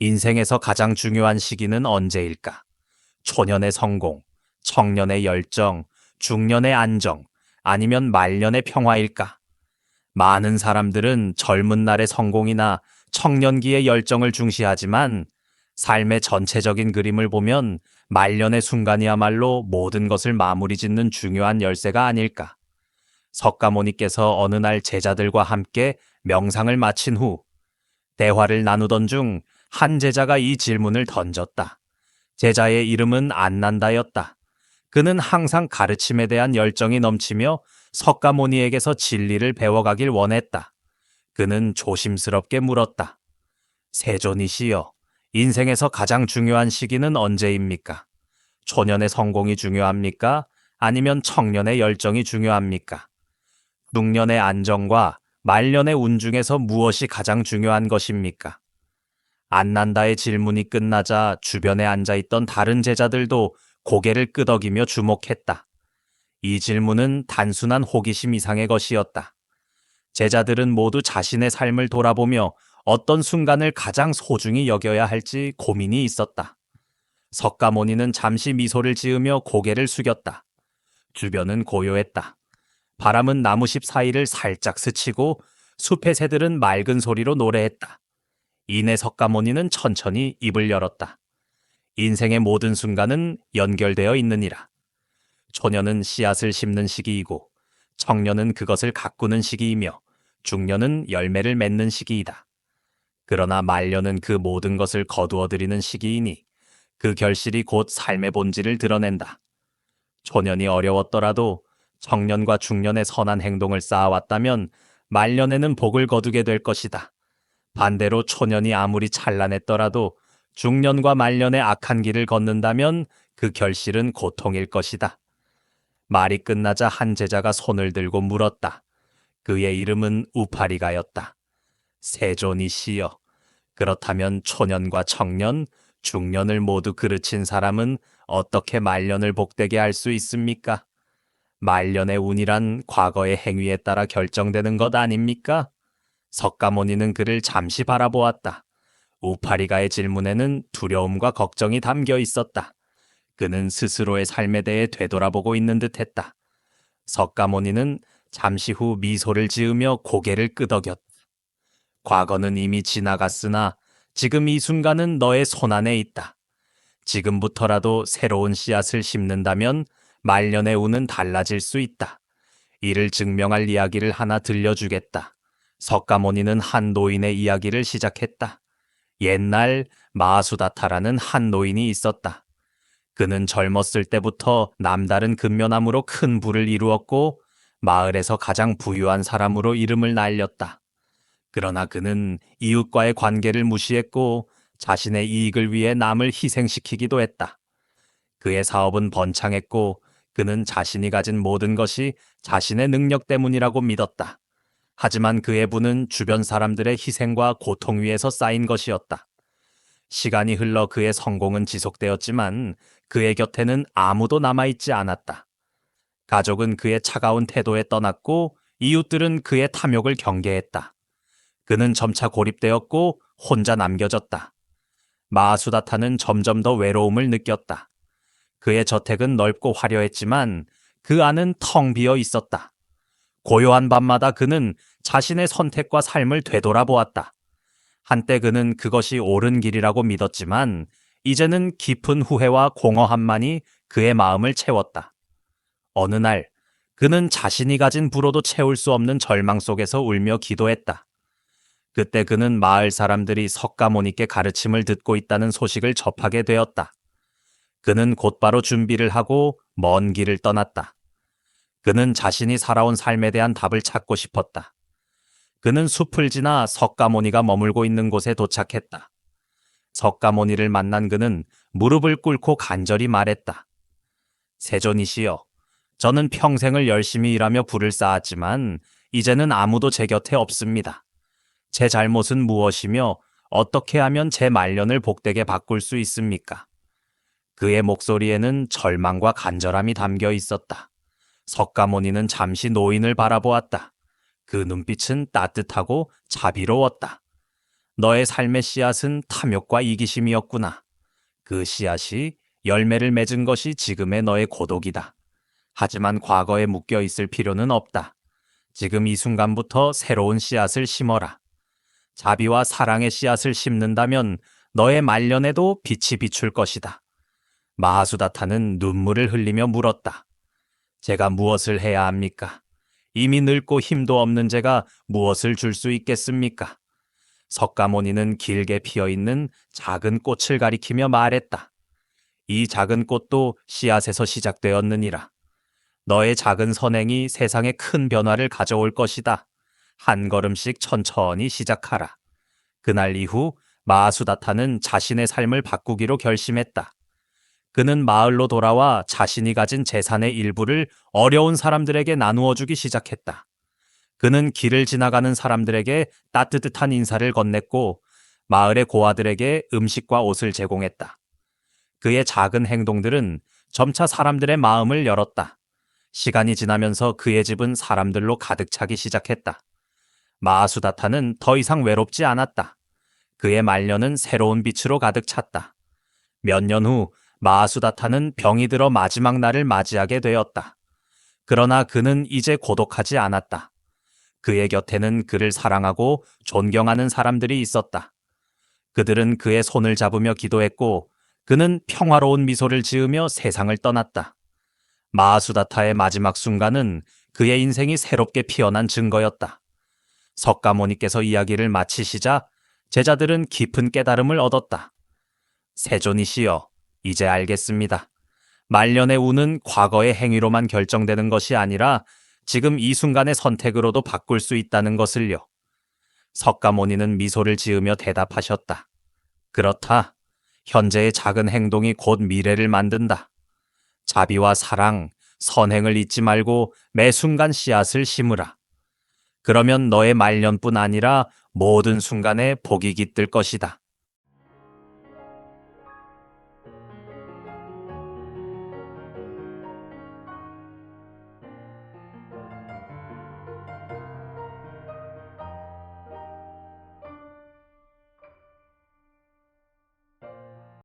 인생에서 가장 중요한 시기는 언제일까? 초년의 성공, 청년의 열정, 중년의 안정, 아니면 말년의 평화일까? 많은 사람들은 젊은 날의 성공이나 청년기의 열정을 중시하지만 삶의 전체적인 그림을 보면 말년의 순간이야말로 모든 것을 마무리 짓는 중요한 열쇠가 아닐까? 석가모니께서 어느 날 제자들과 함께 명상을 마친 후 대화를 나누던 중 한 제자가 이 질문을 던졌다. 제자의 이름은 안난다였다. 그는 항상 가르침에 대한 열정이 넘치며 석가모니에게서 진리를 배워가길 원했다. 그는 조심스럽게 물었다. 세존이시여, 인생에서 가장 중요한 시기는 언제입니까? 초년의 성공이 중요합니까? 아니면 청년의 열정이 중요합니까? 중년의 안정과 말년의 운 중에서 무엇이 가장 중요한 것입니까? 안난다의 질문이 끝나자 주변에 앉아있던 다른 제자들도 고개를 끄덕이며 주목했다. 이 질문은 단순한 호기심 이상의 것이었다. 제자들은 모두 자신의 삶을 돌아보며 어떤 순간을 가장 소중히 여겨야 할지 고민이 있었다. 석가모니는 잠시 미소를 지으며 고개를 숙였다. 주변은 고요했다. 바람은 나무십 사이를 살짝 스치고 숲의 새들은 맑은 소리로 노래했다. 이내 석가모니는 천천히 입을 열었다. 인생의 모든 순간은 연결되어 있느니라. 초년은 씨앗을 심는 시기이고 청년은 그것을 가꾸는 시기이며 중년은 열매를 맺는 시기이다. 그러나 말년은 그 모든 것을 거두어들이는 시기이니 그 결실이 곧 삶의 본질을 드러낸다. 초년이 어려웠더라도 청년과 중년의 선한 행동을 쌓아왔다면 말년에는 복을 거두게 될 것이다. 반대로 초년이 아무리 찬란했더라도 중년과 말년의 악한 길을 걷는다면 그 결실은 고통일 것이다. 말이 끝나자 한 제자가 손을 들고 물었다. 그의 이름은 우파리가였다. 세존이시여, 그렇다면 초년과 청년, 중년을 모두 그르친 사람은 어떻게 말년을 복되게 할 수 있습니까? 말년의 운이란 과거의 행위에 따라 결정되는 것 아닙니까? 석가모니는 그를 잠시 바라보았다. 우파리가의 질문에는 두려움과 걱정이 담겨 있었다. 그는 스스로의 삶에 대해 되돌아보고 있는 듯했다. 석가모니는 잠시 후 미소를 지으며 고개를 끄덕였다. 과거는 이미 지나갔으나 지금 이 순간은 너의 손안에 있다. 지금부터라도 새로운 씨앗을 심는다면 말년의 운은 달라질 수 있다. 이를 증명할 이야기를 하나 들려주겠다. 석가모니는 한 노인의 이야기를 시작했다. 옛날 마수다타라는 한 노인이 있었다. 그는 젊었을 때부터 남다른 근면함으로 큰 부를 이루었고 마을에서 가장 부유한 사람으로 이름을 날렸다. 그러나 그는 이웃과의 관계를 무시했고 자신의 이익을 위해 남을 희생시키기도 했다. 그의 사업은 번창했고 그는 자신이 가진 모든 것이 자신의 능력 때문이라고 믿었다. 하지만 그의 부는 주변 사람들의 희생과 고통 위에서 쌓인 것이었다. 시간이 흘러 그의 성공은 지속되었지만 그의 곁에는 아무도 남아있지 않았다. 가족은 그의 차가운 태도에 떠났고 이웃들은 그의 탐욕을 경계했다. 그는 점차 고립되었고 혼자 남겨졌다. 마하수다타는 점점 더 외로움을 느꼈다. 그의 저택은 넓고 화려했지만 그 안은 텅 비어 있었다. 고요한 밤마다 그는 자신의 선택과 삶을 되돌아보았다. 한때 그는 그것이 옳은 길이라고 믿었지만 이제는 깊은 후회와 공허함만이 그의 마음을 채웠다. 어느 날 그는 자신이 가진 부로도 채울 수 없는 절망 속에서 울며 기도했다. 그때 그는 마을 사람들이 석가모니께 가르침을 듣고 있다는 소식을 접하게 되었다. 그는 곧바로 준비를 하고 먼 길을 떠났다. 그는 자신이 살아온 삶에 대한 답을 찾고 싶었다. 그는 숲을 지나 석가모니가 머물고 있는 곳에 도착했다. 석가모니를 만난 그는 무릎을 꿇고 간절히 말했다. 세존이시여, 저는 평생을 열심히 일하며 부를 쌓았지만 이제는 아무도 제 곁에 없습니다. 제 잘못은 무엇이며 어떻게 하면 제 말년을 복되게 바꿀 수 있습니까? 그의 목소리에는 절망과 간절함이 담겨 있었다. 석가모니는 잠시 노인을 바라보았다. 그 눈빛은 따뜻하고 자비로웠다. 너의 삶의 씨앗은 탐욕과 이기심이었구나. 그 씨앗이 열매를 맺은 것이 지금의 너의 고독이다. 하지만 과거에 묶여 있을 필요는 없다. 지금 이 순간부터 새로운 씨앗을 심어라. 자비와 사랑의 씨앗을 심는다면 너의 말년에도 빛이 비출 것이다. 마하수다타는 눈물을 흘리며 물었다. 제가 무엇을 해야 합니까? 이미 늙고 힘도 없는 제가 무엇을 줄 수 있겠습니까? 석가모니는 길게 피어있는 작은 꽃을 가리키며 말했다. 이 작은 꽃도 씨앗에서 시작되었느니라. 너의 작은 선행이 세상에 큰 변화를 가져올 것이다. 한 걸음씩 천천히 시작하라. 그날 이후 마하수다타는 자신의 삶을 바꾸기로 결심했다. 그는 마을로 돌아와 자신이 가진 재산의 일부를 어려운 사람들에게 나누어 주기 시작했다. 그는 길을 지나가는 사람들에게 따뜻한 인사를 건넸고 마을의 고아들에게 음식과 옷을 제공했다. 그의 작은 행동들은 점차 사람들의 마음을 열었다. 시간이 지나면서 그의 집은 사람들로 가득 차기 시작했다. 마하수다타는 더 이상 외롭지 않았다. 그의 말년은 새로운 빛으로 가득 찼다. 몇 년 후 마하수다타는 병이 들어 마지막 날을 맞이하게 되었다. 그러나 그는 이제 고독하지 않았다. 그의 곁에는 그를 사랑하고 존경하는 사람들이 있었다. 그들은 그의 손을 잡으며 기도했고 그는 평화로운 미소를 지으며 세상을 떠났다. 마하수다타의 마지막 순간은 그의 인생이 새롭게 피어난 증거였다. 석가모니께서 이야기를 마치시자 제자들은 깊은 깨달음을 얻었다. 세존이시여, 이제 알겠습니다. 말년의 운은 과거의 행위로만 결정되는 것이 아니라 지금 이 순간의 선택으로도 바꿀 수 있다는 것을요. 석가모니는 미소를 지으며 대답하셨다. 그렇다. 현재의 작은 행동이 곧 미래를 만든다. 자비와 사랑, 선행을 잊지 말고 매 순간 씨앗을 심으라. 그러면 너의 말년뿐 아니라 모든 순간에 복이 깃들 것이다.